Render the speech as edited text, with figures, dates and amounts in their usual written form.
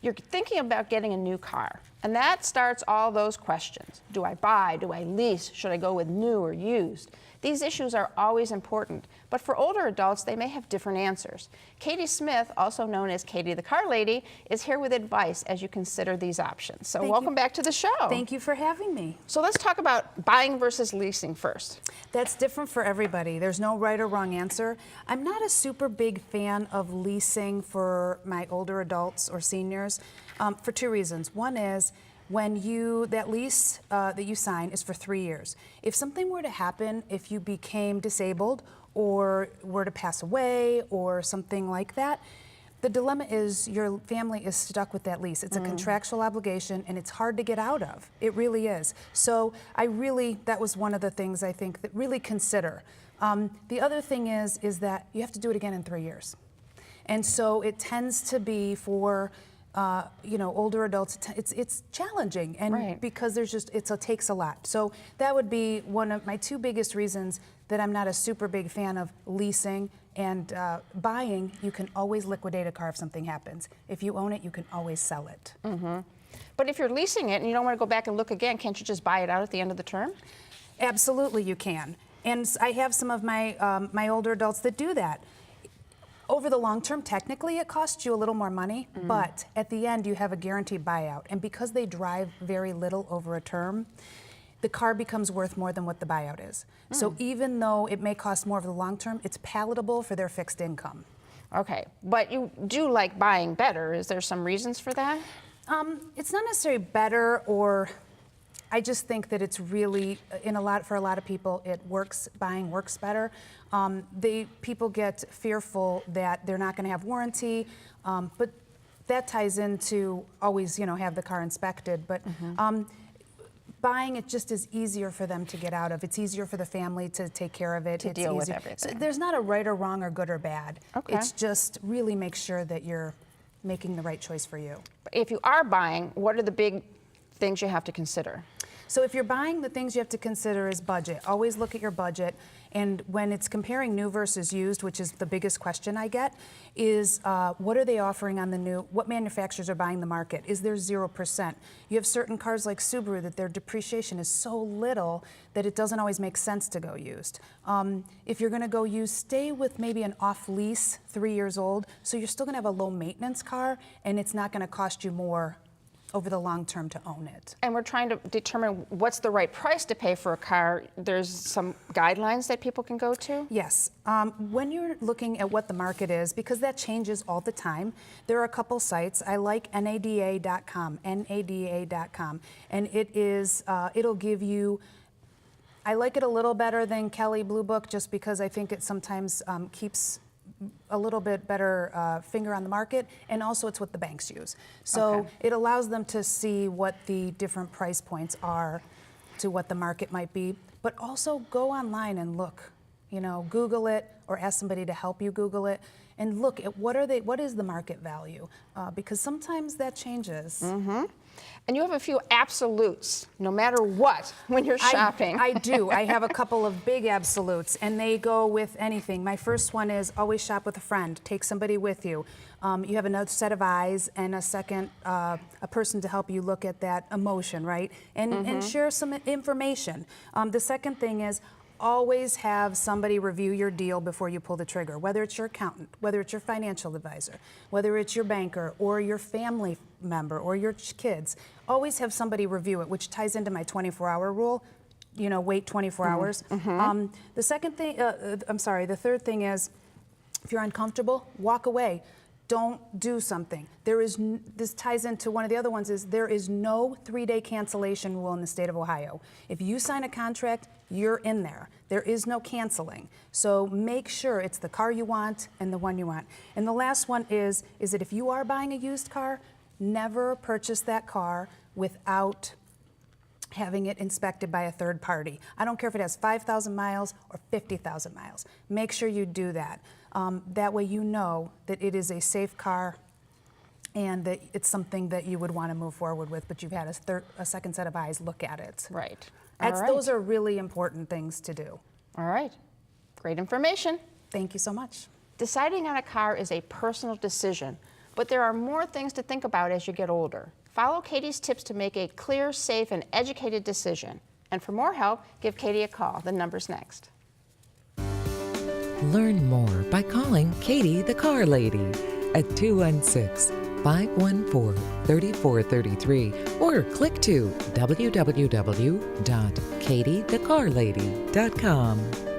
You're thinking about getting a new car, and that starts all those questions. Do I buy? Do I lease? Should I go with new or used? These issues are always important, but for older adults, they may have different answers. Katie Smith, also known as Katie the Car Lady, is here with advice as you consider these options. So welcome back to the show. Thank you for having me. So let's talk about buying versus leasing first. That's different for everybody. There's no right or wrong answer. I'm not a super big fan of leasing for my older adults or seniors for two reasons. One is, when that lease that you sign is for 3 years. If something were to happen, if you became disabled or were to pass away or something like that, the dilemma is your family is stuck with that lease. It's a contractual obligation and it's hard to get out of. It really is. So that was one of the things I think that really consider. The other thing is that you have to do it again in 3 years. And so it tends to be for older adults, it's challenging, and because it takes a lot. So that would be one of my two biggest reasons that I'm not a super big fan of leasing. And buying, you can always liquidate a car if something happens. If you own it, you can always sell it. But if you're leasing it and you don't want to go back and look again, can't you just buy it out at the end of the term? Absolutely, you can. And I have some of my older adults that do that. Over the long term, technically it costs you a little more money, but at the end you have a guaranteed buyout. And because they drive very little over a term, the car becomes worth more than what the buyout is. So even though it may cost more over the long term, it's palatable for their fixed income. Okay, but you do like buying better. Is there some reasons for that? It's not necessarily better, or I just think that it's really, for a lot of people, buying works better. People get fearful that they're not going to have warranty, but that ties into always, have the car inspected. But buying it just is easier for them to get out of. It's easier for the family to take care of it. To deal with everything. So there's not a right or wrong or good or bad. Okay. It's just really make sure that you're making the right choice for you. If you are buying, what are the big things you have to consider? So if you're buying, the things you have to consider is budget. Always look at your budget. And when it's comparing new versus used, which is the biggest question I get, is what are they offering on the new? What manufacturers are buying the market? Is there 0%? You have certain cars like Subaru that their depreciation is so little that it doesn't always make sense to go used. If you're going to go used, stay with maybe an off lease, 3 years old, so you're still going to have a low maintenance car, and it's not going to cost you more over the long term to own it. And we're trying to determine what's the right price to pay for a car. There's some guidelines that people can go to? Yes. When you're looking at what the market is, because that changes all the time, there are a couple sites. I like NADA.com, NADA.com, and it'll give you, I like it a little better than Kelley Blue Book just because I think it sometimes keeps a little bit better finger on the market, and also it's what the banks use. So it allows them to see what the different price points are to what the market might be, but also go online and look, Google it or ask somebody to help you Google it and look at what is the market value, because sometimes that changes. And you have a few absolutes, no matter what, when you're shopping. I do. I have a couple of big absolutes, and they go with anything. My first one is always shop with a friend. Take somebody with you. You have another set of eyes and a second, a person to help you look at that emotion, right? And share some information. The second thing is always have somebody review your deal before you pull the trigger, whether it's your accountant, whether it's your financial advisor, whether it's your banker or your family member or your kids. Always have somebody review it, which ties into my 24-hour rule. Wait 24 hours. The second thing, the third thing is, if you're uncomfortable, walk away. Don't do something. This ties into one of the other ones, is there is no 3-day cancellation rule in the state of Ohio. If you sign a contract, you're in there. There is no canceling. So make sure it's the car you want and the one you want. And the last one is that if you are buying a used car, never purchase that car without having it inspected by a third party. I don't care if it has 5,000 miles or 50,000 miles. Make sure you do that. That way you know that it is a safe car and that it's something that you would want to move forward with, but you've had a second set of eyes look at it. Right. Those are really important things to do. All right. Great information. Thank you so much. Deciding on a car is a personal decision, But there are more things to think about as you get older. Follow Katie's tips to make a clear, safe, and educated decision. And for more help, give Katie a call. The number's next. Learn more by calling Katie the Car Lady at 216-514-3433 or click to www.katiethecarlady.com.